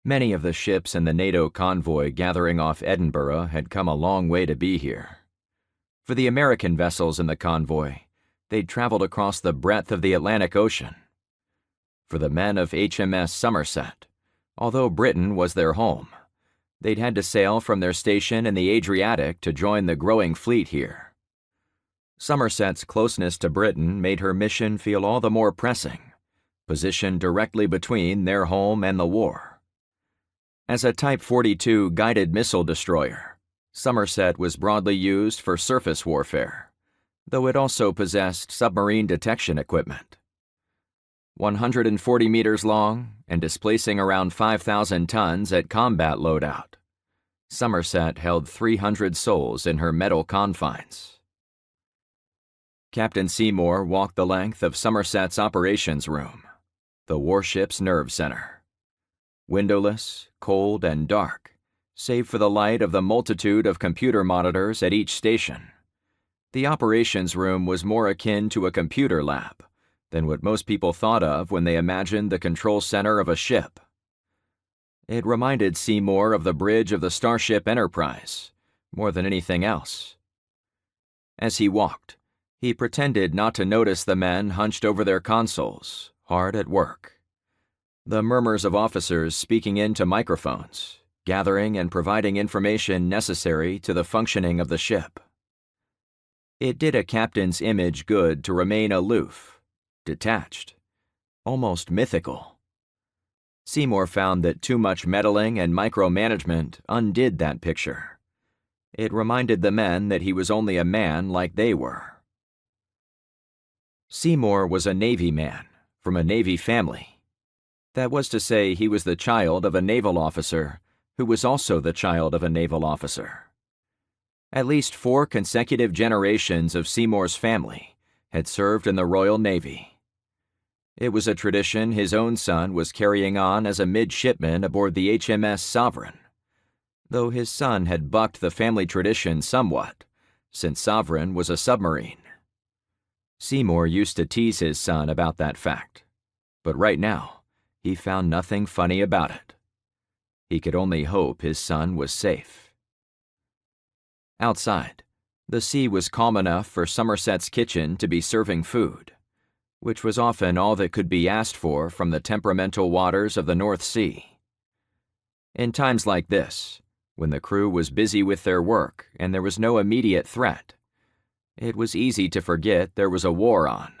Many of the ships in the NATO convoy gathering off Edinburgh had come a long way to be here. For the American vessels in the convoy, they'd traveled across the breadth of the Atlantic Ocean. For the men of HMS Somerset, although Britain was their home, they'd had to sail from their station in the Adriatic to join the growing fleet here. Somerset's closeness to Britain made her mission feel all the more pressing, positioned directly between their home and the war. As a Type 42 guided missile destroyer, Somerset was broadly used for surface warfare, though it also possessed submarine detection equipment. 140 meters long and displacing around 5,000 tons at combat loadout, Somerset held 300 souls in her metal confines. Captain Seymour walked the length of Somerset's operations room, the warship's nerve center. Windowless, cold, and dark, save for the light of the multitude of computer monitors at each station, the operations room was more akin to a computer lab than what most people thought of when they imagined the control center of a ship. It reminded Seymour of the bridge of the Starship Enterprise, more than anything else. As he walked, he pretended not to notice the men hunched over their consoles, hard at work. The murmurs of officers speaking into microphones, gathering and providing information necessary to the functioning of the ship. It did a captain's image good to remain aloof, detached, almost mythical. Seymour found that too much meddling and micromanagement undid that picture. It reminded the men that he was only a man like they were. Seymour was a Navy man, from a Navy family. That was to say, he was the child of a naval officer who was also the child of a naval officer. At least 4 consecutive generations of Seymour's family had served in the Royal Navy. It was a tradition his own son was carrying on as a midshipman aboard the HMS Sovereign, though his son had bucked the family tradition somewhat, since Sovereign was a submarine. Seymour used to tease his son about that fact, but right now, he found nothing funny about it. He could only hope his son was safe. Outside, the sea was calm enough for Somerset's kitchen to be serving food, which was often all that could be asked for from the temperamental waters of the North Sea. In times like this, when the crew was busy with their work and there was no immediate threat, it was easy to forget there was a war on.